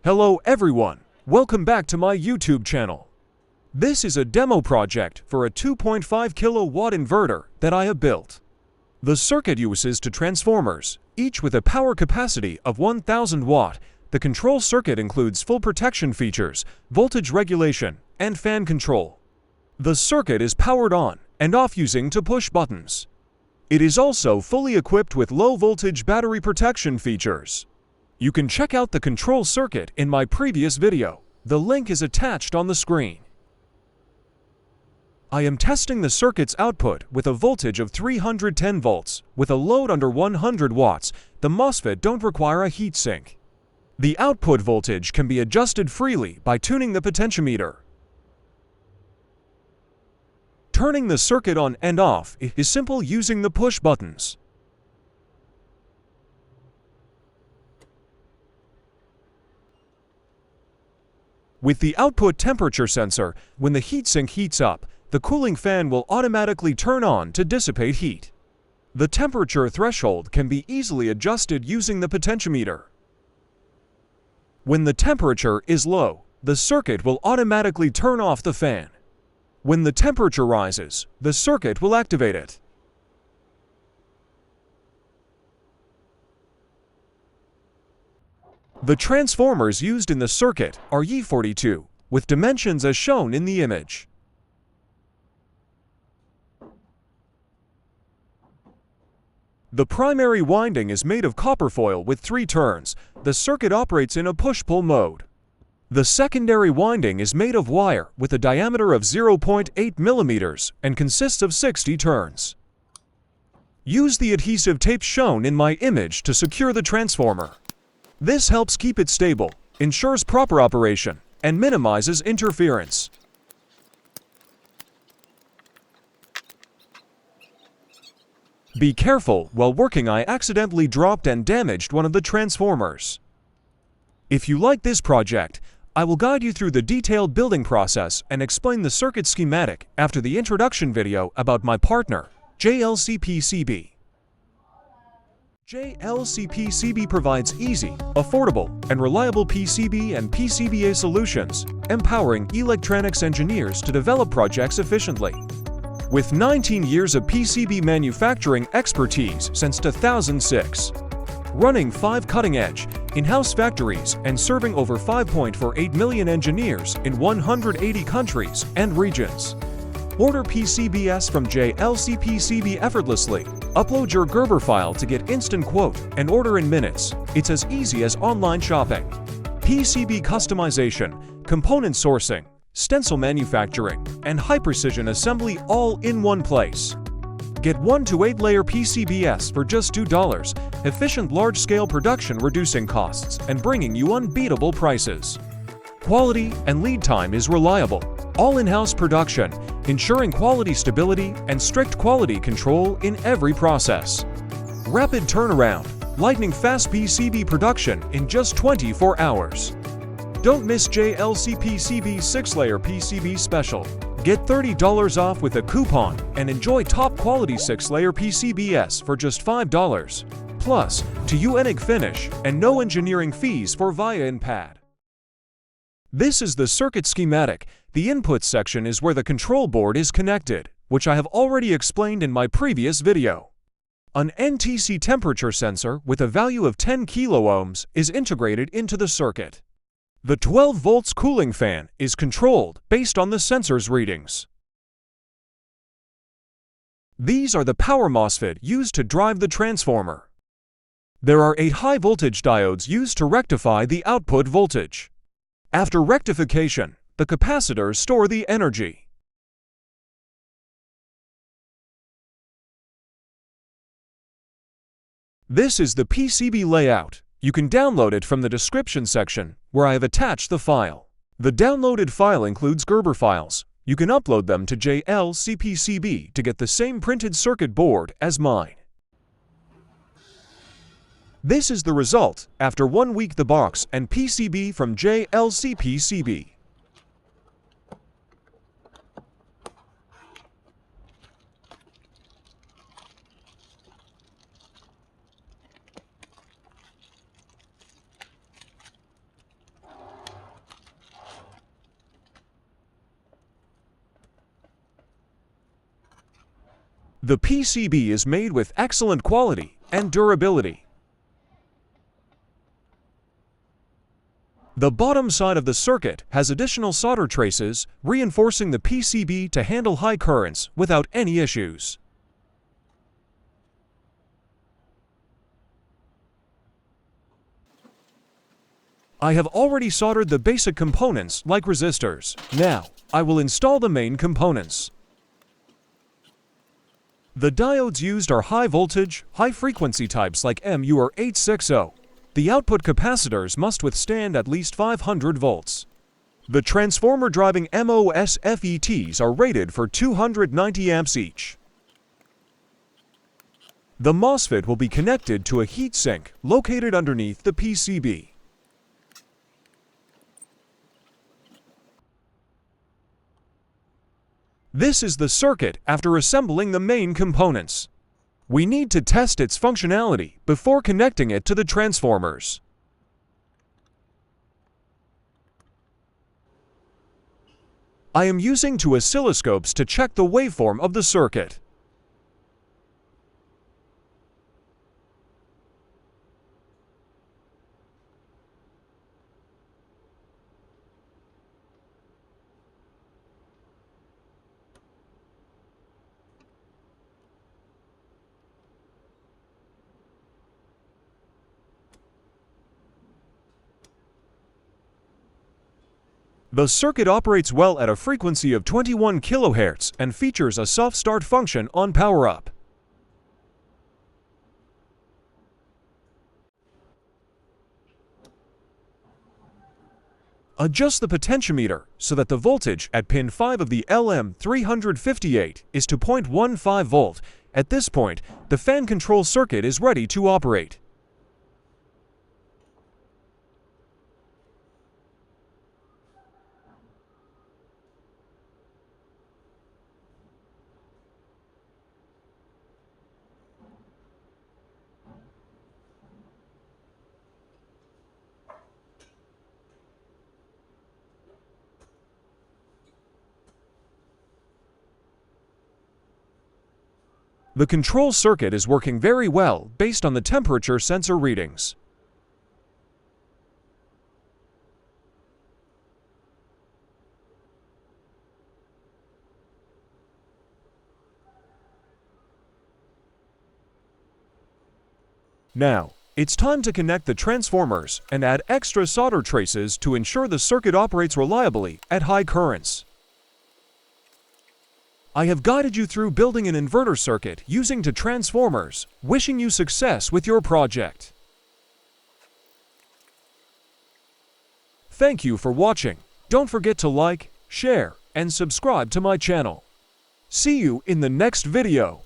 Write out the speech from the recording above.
Hello everyone, welcome back to my YouTube channel. This is a demo project for a 2.5 kilowatt inverter that I have built. The circuit uses two transformers, each with a power capacity of 1000 watt. The control circuit includes full protection features, voltage regulation, and fan control. The circuit is powered on and off using two push buttons. It is also fully equipped with low voltage battery protection features. You can check out the control circuit in my previous video. The link is attached on the screen. I am testing the circuit's output with a voltage of 310 volts. With a load under 100 watts, the MOSFET don't require a heatsink. The output voltage can be adjusted freely by tuning the potentiometer. Turning the circuit on and off is simple using the push buttons. With the output temperature sensor, when the heatsink heats up, the cooling fan will automatically turn on to dissipate heat. The temperature threshold can be easily adjusted using the potentiometer. When the temperature is low, the circuit will automatically turn off the fan. When the temperature rises, the circuit will activate it. The transformers used in the circuit are E42, with dimensions as shown in the image. The primary winding is made of copper foil with 3 turns. The circuit operates in a push-pull mode. The secondary winding is made of wire with a diameter of 0.8 millimeters and consists of 60 turns. Use the adhesive tape shown in my image to secure the transformer. This helps keep it stable, ensures proper operation, and minimizes interference. Be careful, while working I accidentally dropped and damaged one of the transformers. If you like this project, I will guide you through the detailed building process and explain the circuit schematic after the introduction video about my partner, JLCPCB. JLCPCB provides easy, affordable, and reliable PCB and PCBA solutions, empowering electronics engineers to develop projects efficiently. With 19 years of PCB manufacturing expertise since 2006, running 5 cutting-edge, in-house factories and serving over 5.48 million engineers in 180 countries and regions. Order PCBs from JLCPCB effortlessly. Upload your Gerber file to get instant quote and order in minutes. It's as easy as online shopping. PCB customization, component sourcing, stencil manufacturing, and high-precision assembly all in one place. Get 1 to 8 layer PCBs for just $2, efficient large-scale production reducing costs and bringing you unbeatable prices. Quality and lead time is reliable, all in-house production, ensuring quality stability and strict quality control in every process. Rapid turnaround, lightning-fast PCB production in just 24 hours. Don't miss JLCPCB's 6-layer PCB special. Get $30 off with a coupon and enjoy top-quality 6-layer PCBs for just $5. Plus, to UNIC finish and no engineering fees for via InPad. This is the circuit schematic. The input section is where the control board is connected, which I have already explained in my previous video. An NTC temperature sensor with a value of 10 kiloohms is integrated into the circuit. The 12 volts cooling fan is controlled based on the sensor's readings. These are the power MOSFET used to drive the transformer. There are 8 high voltage diodes used to rectify the output voltage. After rectification, the capacitors store the energy. This is the PCB layout. You can download it from the description section, where I have attached the file. The downloaded file includes Gerber files. You can upload them to JLCPCB to get the same printed circuit board as mine. This is the result after 1 week. The box and PCB from JLCPCB. The PCB is made with excellent quality and durability. The bottom side of the circuit has additional solder traces, reinforcing the PCB to handle high currents without any issues. I have already soldered the basic components like resistors. Now, I will install the main components. The diodes used are high voltage, high frequency types like MU860. The output capacitors must withstand at least 500 volts. The transformer driving MOSFETs are rated for 290 amps each. The MOSFET will be connected to a heatsink located underneath the PCB. This is the circuit after assembling the main components. We need to test its functionality before connecting it to the transformers. I am using two oscilloscopes to check the waveform of the circuit. The circuit operates well at a frequency of 21 kHz and features a soft start function on power up. Adjust the potentiometer so that the voltage at pin 5 of the LM358 is to 0.15 volt. At this point, the fan control circuit is ready to operate. The control circuit is working very well based on the temperature sensor readings. Now, it's time to connect the transformers and add extra solder traces to ensure the circuit operates reliably at high currents. I have guided you through building an inverter circuit using two transformers, wishing you success with your project. Thank you for watching. Don't forget to like, share, and subscribe to my channel. See you in the next video.